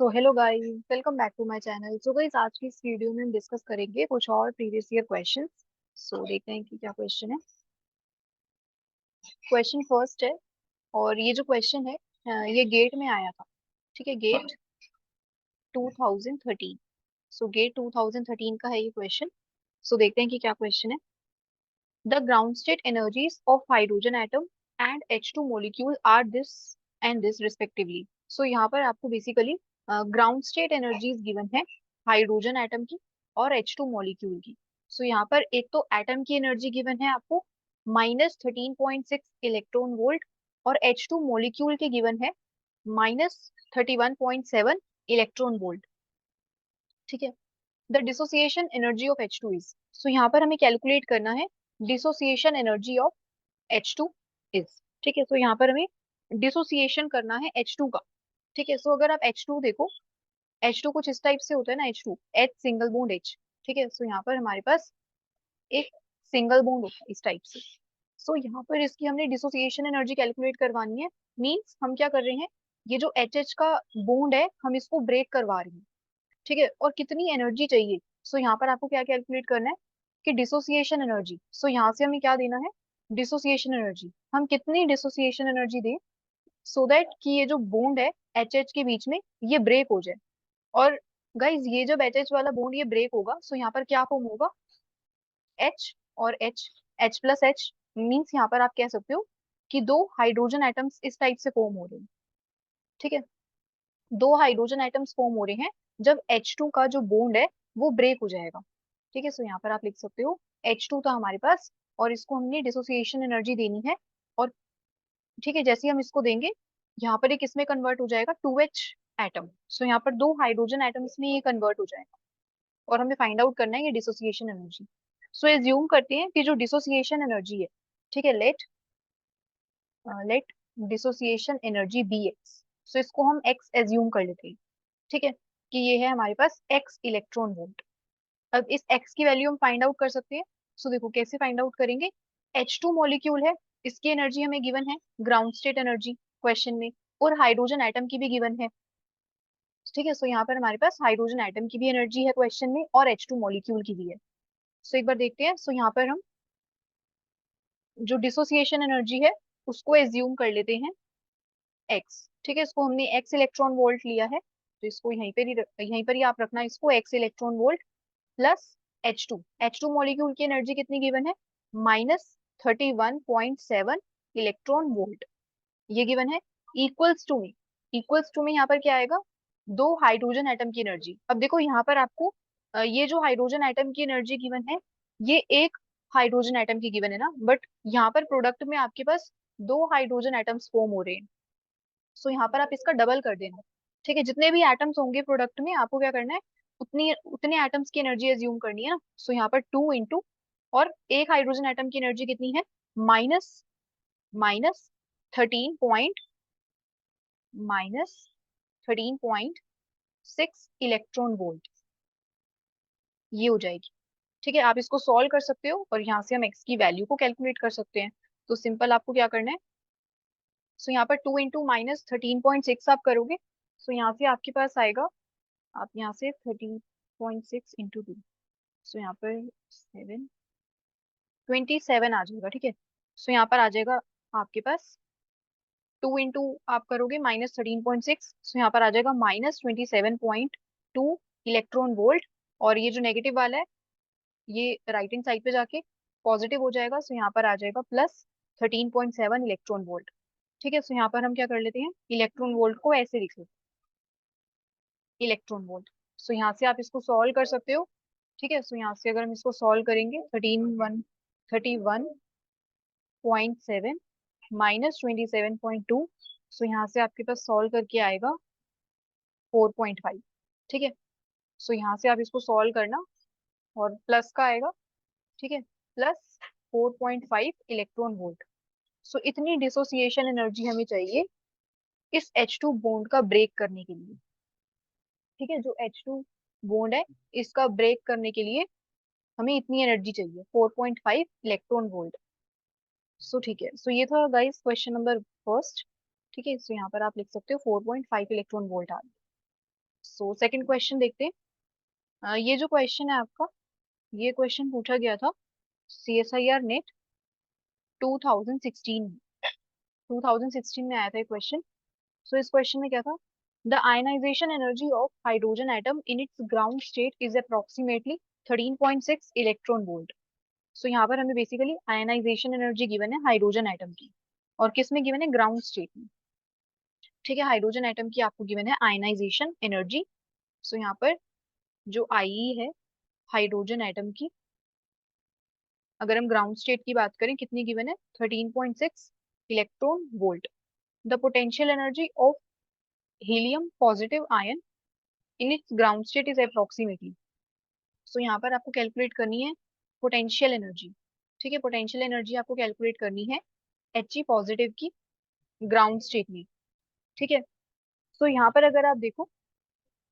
So hello guys, welcome back to my channel. So guys, आज की इस video में हम डिस्कस करेंगे कुछ और प्रीवियस ईयर क्वेश्चंस। सो देखते हैं कि क्या क्वेश्चन है। क्वेश्चन फर्स्ट है, और ये जो क्वेश्चन है ये गेट में आया था। ठीक है, गेट 2013। सो गेट 2013 का है ये क्वेश्चन। सो देखते हैं कि क्या क्वेश्चन है। The ground state energies of hydrogen atom and H2 molecule are this and this respectively. So यहाँ पर आपको basically ground state energies given है हाइड्रोजन एटम की और H2 मॉलिक्यूल की। सो यहाँ पर एक तो एटम की एनर्जी गिवन है आपको -13.6 इलेक्ट्रॉन वोल्ट, और H2 मॉलिक्यूल की गिवन है -31.7 इलेक्ट्रॉन वोल्ट। ठीक है। The dissociation energy of H2 is, so यहाँ पर हमें कैलकुलेट करना है dissociation energy of H2 is. ठीक है, सो यहाँ पर हमें डिसोसिएशन करना है H2 का। ठीक है, सो अगर आप H2 देखो, H2 कुछ इस टाइप से होता है ना, H2 H single bond H। ठीक है, सो यहाँ पर हमारे पास एक सिंगल बॉन्ड होता है इस टाइप से। सो यहाँ पर इसकी हमने डिसोसिएशन एनर्जी कैलकुलेट करवानी है। मींस हम क्या कर रहे हैं, ये जो एच का बॉन्ड है हम इसको ब्रेक करवा रहे हैं। ठीक है, और कितनी एनर्जी चाहिए। सो यहाँ पर आपको क्या कैलकुलेट करना है कि डिसोसिएशन एनर्जी। सो यहाँ से हमें क्या देना है, डिसोसिएशन एनर्जी। हम कितनी डिसोसिएशन एनर्जी दें सो दैट कि ये जो बॉन्ड है एच के बीच में ये ब्रेक हो जाए। और गाइज, ये जब एच वाला बॉन्ड ये ब्रेक होगा, सो यहाँ पर क्या फॉर्म होगा, एच और H, H plus H. Means यहाँ पर आप कह सकते हो कि दो हाइड्रोजन एटम्स इस टाइप से फॉर्म हो रहे हैं। ठीक है, दो हाइड्रोजन एटम्स फॉर्म हो रहे हैं जब H2 का जो बॉन्ड है वो ब्रेक हो जाएगा। ठीक है, सो यहाँ पर आप लिख सकते हो H2 था हमारे पास, और इसको हमने डिसोसिएशन एनर्जी देनी है। और ठीक है, जैसे ही हम इसको देंगे यहाँ पर एक इसमें कन्वर्ट हो जाएगा 2H एटम। सो यहाँ पर दो हाइड्रोजन एटम्स में ये कन्वर्ट हो जाएगा, और हमें फाइंड आउट करना है ये डिसोसिएशन एनर्जी। सो एज्यूम करते हैं कि जो डिसोसिएशन एनर्जी है, ठीक है, let let dissociation energy be X. So इसको हम एक्स एज्यूम कर लेते हैं। ठीक है, कि ये है हमारे पास एक्स इलेक्ट्रॉन वोल्ट। अब इस एक्स की वैल्यू हम फाइंड आउट कर सकते हैं। सो देखो कैसे फाइंड आउट करेंगे। H2 मॉलिक्यूल है, इसकी एनर्जी हमें गिवन है ग्राउंड स्टेट एनर्जी क्वेश्चन में, और हाइड्रोजन एटम की भी गिवन है। ठीक है, सो यहाँ पर हमारे पास हाइड्रोजन एटम की भी एनर्जी है क्वेश्चन में, और H2 मॉलिक्यूल की भी है। सो एक बार देखते हैं। सो यहाँ पर हम जो डिसोसिएशन एनर्जी है उसको एज्यूम कर लेते हैं एक्स। ठीक है, इसको हमने एक्स इलेक्ट्रॉन वोल्ट लिया है, तो इसको यहीं पर ही आप रखना इसको x electron volt plus H2 molecule की एनर्जी कितनी गिवन है, -31.7 इलेक्ट्रॉन वोल्ट, ये गिवन है। इक्वल्स टू में यहाँ पर क्या आएगा, दो हाइड्रोजन एटम की एनर्जी। अब देखो यहाँ पर आपको ये जो हाइड्रोजन एटम की एनर्जी गिवन है ये एक हाइड्रोजन एटम की गिवन है ना, बट यहाँ पर प्रोडक्ट में आपके पास दो हाइड्रोजन एटम्स फॉर्म हो रहे हैं। सो यहाँ पर आप इसका डबल कर देना। ठीक है, जितने भी एटम्स होंगे प्रोडक्ट में आपको क्या करना है, उतनी उतने एटम्स की एनर्जी एज्यूम करनी है ना। सो यहाँ पर 2 और एक हाइड्रोजन एटम की एनर्जी कितनी है, माइनस माइनस 13 -13.6 इलेक्ट्रॉन वोल्ट, ये हो जाएगी। ठीक है, आप इसको सॉल्व कर सकते हो और यहाँ से हम एक्स की वैल्यू को कैलकुलेट कर सकते हैं। तो सिंपल आपको क्या करना है, सो यहाँ पर 2 × -13.6 आप करोगे। सो यहाँ से आपके पास आएगा, आप यहाँ से 13.6 × 2, सो यहाँ पर 27 आ जाएगा। ठीक है, सो यहाँ पर आ जाएगा आपके पास 2 आप करोगे -13.6, सो यहाँ पर आ जाएगा -27.2 इलेक्ट्रॉन वोल्ट। और ये जो नेगेटिव वाला है ये राइट हैंड साइड पे जाके पॉजिटिव हो जाएगा, सो यहाँ पर आ जाएगा +13.7 इलेक्ट्रॉन वोल्ट। ठीक है, सो यहाँ पर हम क्या कर लेते हैं, इलेक्ट्रॉन वोल्ट को ऐसे लिख लेते हैं, इलेक्ट्रॉन वोल्ट। सो यहाँ से आप इसको सॉल्व कर सकते हो। ठीक है, सो यहाँ से अगर हम इसको सॉल्व करेंगे 31.7 -27.2, सो यहाँ से आपके पास सॉल्व करके आएगा 4.5। ठीक है, सो यहाँ से आप इसको सॉल्व करना और प्लस का आएगा। ठीक है, प्लस 4.5 इलेक्ट्रॉन वोल्ट। सो इतनी डिसोसिएशन एनर्जी हमें चाहिए इस H2 बॉन्ड का ब्रेक करने के लिए। ठीक है, जो H2 बॉन्ड है इसका ब्रेक करने के लिए हमें इतनी एनर्जी चाहिए 4.5 इलेक्ट्रॉन वोल्ट। सो ठीक है, सो ये था गाइस क्वेश्चन नंबर फर्स्ट। ठीक है, सो यहाँ पर आप लिख सकते हो 4.5 इलेक्ट्रॉन वोल्ट आ गया। सो सेकंड क्वेश्चन देखते हैं। ये जो क्वेश्चन है आपका, ये क्वेश्चन पूछा गया था CSIR नेट 2016 2016 में आया था ये क्वेश्चन। सो इस क्वेश्चन में क्या था, the ionization energy of hydrogen atom in its ground state is approximately 13.6 electron volt. So यहाँ पर हमें बेसिकली आयनाइजेशन एनर्जी गिवन है हाइड्रोजन एटम की, और किस में गिवन है, ग्राउंड स्टेट में। ठीक है, हाइड्रोजन एटम की आपको गिवन है आयनाइजेशन एनर्जी। सो यहाँ पर जो आई है हाइड्रोजन एटम की, अगर हम ग्राउंड स्टेट की बात करें, कितनी गिवन है, 13.6 electron volt. The potential energy of helium positive ion in its ground state is approximately. So यहाँ पर आपको कैलकुलेट करनी है पोटेंशियल एनर्जी। ठीक है, पोटेंशियल एनर्जी आपको कैलकुलेट करनी है He पॉजिटिव की ग्राउंड स्टेट में। ठीक है, सो यहाँ पर अगर आप देखो,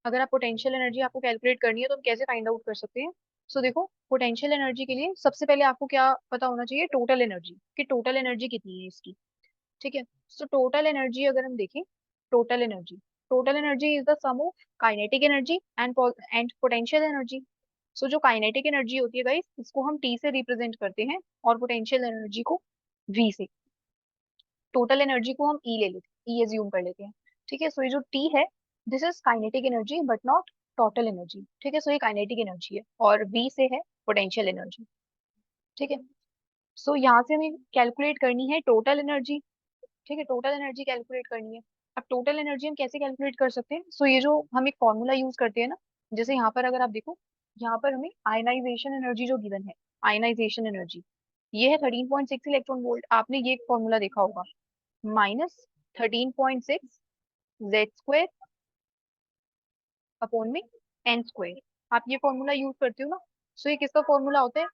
अगर आप पोटेंशियल एनर्जी आपको कैलकुलेट करनी है तो हम कैसे फाइंड आउट कर सकते हैं। सो देखो, पोटेंशियल एनर्जी के लिए सबसे पहले आपको क्या पता होना चाहिए, टोटल एनर्जी, कि टोटल एनर्जी कितनी है इसकी। ठीक है, सो टोटल एनर्जी अगर हम देखें, total energy, total energy is the sum of kinetic energy and potential energy. So जो काइनेटिक एनर्जी होती है गाइस, इसको हम टी से रिप्रेजेंट करते हैं, और पोटेंशियल एनर्जी को वी से। टोटल एनर्जी को हम ई ले लेते हैं, ई एज्यूम कर लेते हैं। ठीक है, सो ये जो टी है, this is kinetic energy but not total energy. ठीक है, सो ये काइनेटिक एनर्जी है, और वी से है पोटेंशियल एनर्जी। ठीक है, सो यहाँ से हमें कैलकुलेट करनी है टोटल एनर्जी। ठीक है, टोटल एनर्जी कैलकुलेट करनी है। अब टोटल एनर्जी हम कैसे कैलकुलेट कर सकते हैं, सो ये जो हम एक फॉर्मूला यूज करते हैं ना, जैसे यहाँ पर अगर आप देखो, यहाँ पर हमें आयनाइजेशन एनर्जी जो गिवन है, आयनाइजेशन एनर्जी ये है 13.6 इलेक्ट्रॉन वोल्ट। आपने ये फॉर्मूला देखा होगा, -13.6 Z² अपॉन में N²। आप ये फॉर्मूला यूज करते हो ना, सो ये किसका फॉर्मूला होता है,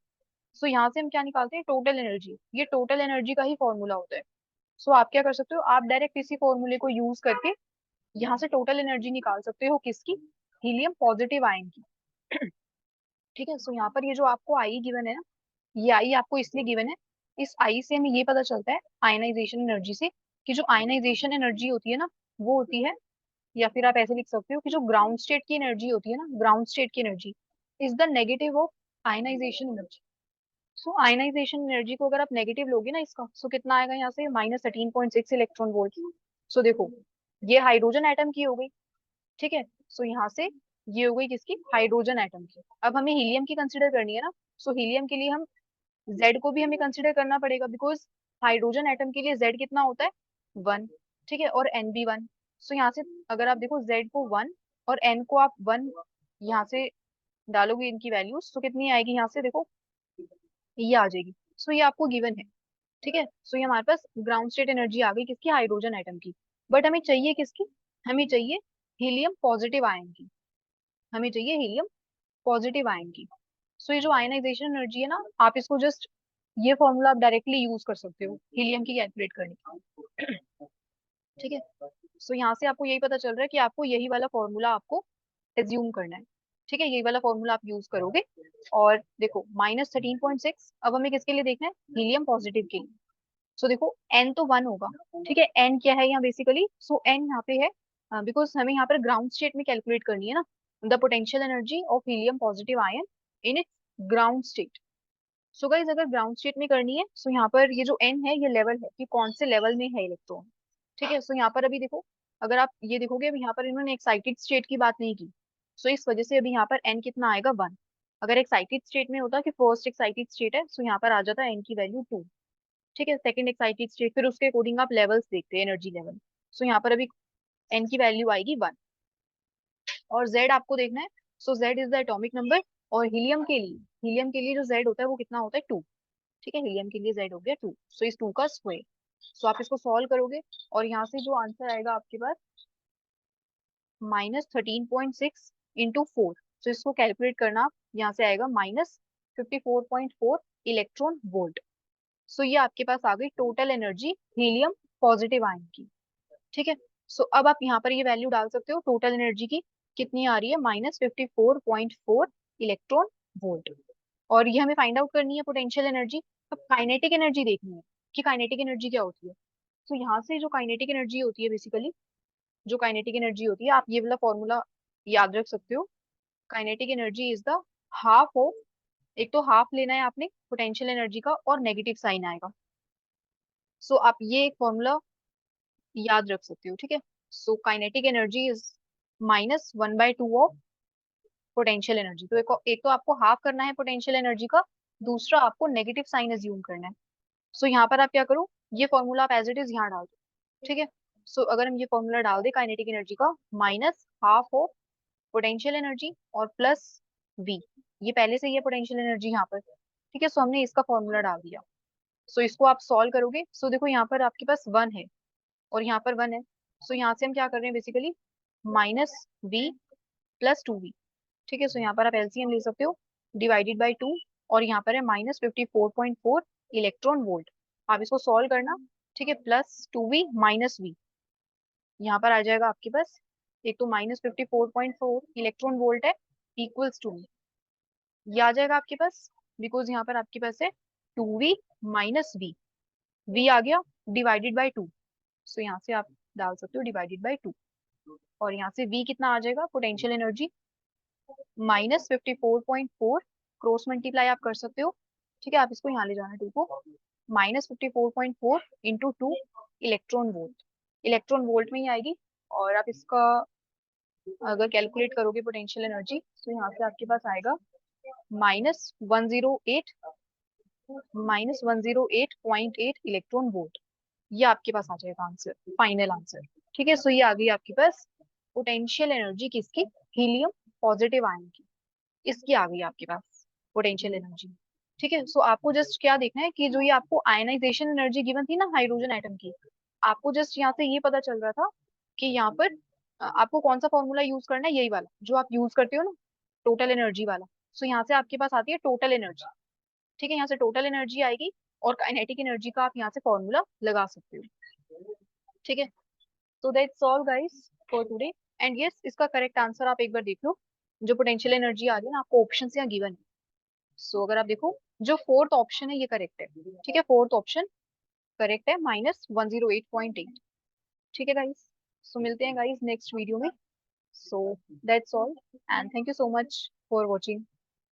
सो यहाँ से हम क्या निकालते हैं, टोटल एनर्जी। ये टोटल एनर्जी का ही फॉर्मूला होता है। सो आप क्या कर सकते हो, आप डायरेक्ट इसी फॉर्मूले को यूज करके यहाँ से टोटल एनर्जी निकाल सकते हो, किसकी, हीलियम पॉजिटिव आयन की। ठीक है, सो यहाँ पर ये जो आपको आई गिवन है ना, ये आई आपको इसलिए गिवन है, इस आई से हमें ये पता चलता है आयनाइजेशन एनर्जी से, कि जो आयनाइजेशन एनर्जी होती है ना, वो होती है, या फिर आप ऐसे लिख सकते हो कि जो ग्राउंड स्टेट की एनर्जी होती है ना, ग्राउंड स्टेट की energy is the negative of ionization energy. So ionization energy को अगर आप नेगेटिव लोगे ना इसका, सो कितना आएगा यहाँ से, -13.6 इलेक्ट्रॉन वोल्ट। सो देखो, ये हाइड्रोजन एटम की हो गई। ठीक है, सो यहाँ से ये हो गई किसकी, हाइड्रोजन एटम की। अब हमें हीलियम की कंसिडर करनी है ना, सो हीलियम के लिए हम जेड को भी हमें कंसिडर करना पड़ेगा, बिकॉज हाइड्रोजन एटम के लिए जेड कितना होता है, 1। ठीक है, और एन भी 1। सो यहाँ से अगर आप देखो, जेड को 1 और एन को आप 1 यहाँ से डालोगे, इनकी वैल्यूज तो कितनी आएगी, यहाँ से देखो ये आ जाएगी। सो ये आपको गिवन है। ठीक है, सो ये हमारे पास ग्राउंड स्टेट एनर्जी आ गई किसकी, हाइड्रोजन एटम की। बट हमें चाहिए किसकी, हमें चाहिए हीलियम पॉजिटिव आयन की, हमें चाहिए हीलियम पॉजिटिव आयन की। सो ये जो आयनाइजेशन एनर्जी है ना, आप इसको जस्ट ये फॉर्मूला आप डायरेक्टली यूज कर सकते हो हीलियम की कैलकुलेट करने का। ठीक है, सो यहाँ से आपको यही पता चल रहा है कि आपको यही वाला फॉर्मूला आपको एज्यूम करना है। ठीक है, यही वाला फॉर्मूला आप यूज करोगे। और देखो, -13.6, अब हमें किसके लिए देखना है, हीलियम पॉजिटिव के लिए। सो देखो, एन तो 1 होगा। ठीक है, एन क्या है यहाँ बेसिकली, सो एन यहाँ पे है, बिकॉज हमें यहाँ पर ग्राउंड स्टेट में कैलकुलेट करनी है ना, the potential energy of helium positive ion in its ground state. So guys, अगर ग्राउंड स्टेट में करनी है, सो यहाँ पर ये जो एन है, ये लेवल है कि कौन से लेवल में है इलेक्ट्रॉन। ठीक है, सो यहाँ पर अभी देखो, अगर आप ये देखोगे, अभी यहाँ पर इन्होंने एक्साइटेड स्टेट की बात नहीं की, सो इस वजह से अभी यहाँ पर एन कितना आएगा, 1। अगर एक्साइटेड स्टेट में होता कि फर्स्ट एक्साइटेड स्टेट है, सो यहाँ पर आ जाता एन की वैल्यू 2। ठीक है, सेकंड एक्साइटेड स्टेट, फिर उसके अकॉर्डिंग आप लेवल्स देखते हैं, एनर्जी लेवल। सो यहाँ पर अभी एन की वैल्यू आएगी 1। और जेड आपको देखना है, so Z is the atomic number. और हीलियम के लिए जो जेड होता है वो कितना होता है, 2। ठीक है, हीलियम के लिए जेड हो गया 2, सो इस 2 का स्क्वायर। सो आप इसको सॉल्व करोगे, और यहाँ से जो आंसर आएगा आपके पास, -13.6 इंटू 4। तो इसको कैलकुलेट करना आप, यहाँ से आएगा -54.4 इलेक्ट्रॉन वोल्ट। सो ये आपके पास आ गई total energy helium positive ion की। ठीक है, सो अब आप यहाँ पर ये वैल्यू डाल सकते हो टोटल एनर्जी की, कितनी आ रही है, -54.4 इलेक्ट्रॉन वोल्ट। और ये हमें फाइंड आउट करनी है पोटेंशियल एनर्जी। अब काइनेटिक एनर्जी देखनी है कि काइनेटिक एनर्जी क्या होती है। तो यहाँ से जो काइनेटिक एनर्जी होती है बेसिकली, जो काइनेटिक एनर्जी होती है, आप ये वाला फॉर्मूला याद रख सकते हो kinetic energy is the half of, एक तो हाफ लेना है आपने पोटेंशियल एनर्जी का और नेगेटिव साइन आएगा। सो आप ये एक फॉर्मूला याद रख सकते हो, ठीक है। So kinetic energy is -1/2 of potential energy. तो एक तो आपको हाफ करना है पोटेंशियल एनर्जी का, दूसरा आपको नेगेटिव साइन अज्यूम करना है। सो यहाँ पर आप क्या करो, ये फॉर्मूला आप एज इट इज यहाँ डाल दो, ठीक है। सो अगर हम ये फॉर्मूला डाल दे काइनेटिक एनर्जी का, -1/2 ऑफ पोटेंशियल एनर्जी और प्लस v, ये पहले से ही है पोटेंशियल एनर्जी यहाँ पर, ठीक है। सो हमने इसका फॉर्मूला डाल दिया। सो इसको आप सॉल्व करोगे, सो देखो यहाँ पर आपके पास 1 है और यहाँ पर 1 है। सो यहाँ से हम क्या कर रहे हैं बेसिकली, -v प्लस 2v, ठीक है। सो यहाँ पर आप एलसीएम ले सकते हो, डिवाइडेड बाई 2, और यहाँ पर है -54.4 इलेक्ट्रॉन वोल्ट। आप इसको सॉल्व करना, ठीक है। +2v -v, यहाँ पर आ जाएगा आपके पास, एक तो -54.4 इलेक्ट्रॉन वोल्ट है, इक्वल्स टू, ये आ जाएगा आपके पास, बिकॉज यहाँ पर आपके पास है 2v -v, v आ गया डिवाइडेड बाई 2। सो यहाँ से आप डाल सकते हो डिवाइडेड बाई 2, और यहाँ से v कितना आ जाएगा, पोटेंशियल एनर्जी -54.4, क्रॉस मल्टीप्लाई आप कर सकते हो, ठीक है। आप इसको यहाँ ले जाना 2 को, -54.4 into 2 electron volt, electron volt में ही आएगी। और आप इसका अगर कैलकुलेट करोगे पोटेंशियल एनर्जी, तो यहाँ से आपके पास आएगा -108 -108.8 इलेक्ट्रॉन वोल्ट। ये आपके पास आ जाएगा आंसर, फाइनल आंसर, ठीक है। सो ये आ गई आपके पास पोटेंशियल एनर्जी किसकी, हीलियम पॉजिटिव आयन की, इसकी आ गई आपके पास पोटेंशियल एनर्जी, ठीक है। सो आपको जस्ट क्या देखना है कि जो ये आपको आयनाइजेशन एनर्जी गिवन थी ना हाइड्रोजन एटम की, आपको जस्ट यहाँ से ये पता चल रहा था कि यहाँ पर आपको कौन सा फॉर्मूला यूज करना है, यही वाला जो आप यूज करते हो ना, टोटल एनर्जी वाला। सो यहाँ से आपके पास आती है टोटल एनर्जी, ठीक है। यहाँ से टोटल एनर्जी आएगी और काइनेटिक एनर्जी का आप यहाँ से फॉर्मूला लगा सकते हो, ठीक है। So that's all guys for today. And yes, इसका करेक्ट आंसर आप एक बार देख लो, जो पोटेंशियल एनर्जी आ रही है ना, आपको ऑप्शन यहाँ गिवन है। सो अगर आप देखो, जो फोर्थ ऑप्शन है ये करेक्ट है, ठीक है। फोर्थ ऑप्शन करेक्ट है, -108.8, ठीक है गाइस। सो मिलते हैं गाइस नेक्स्ट वीडियो में। So that's all and thank you so much for watching.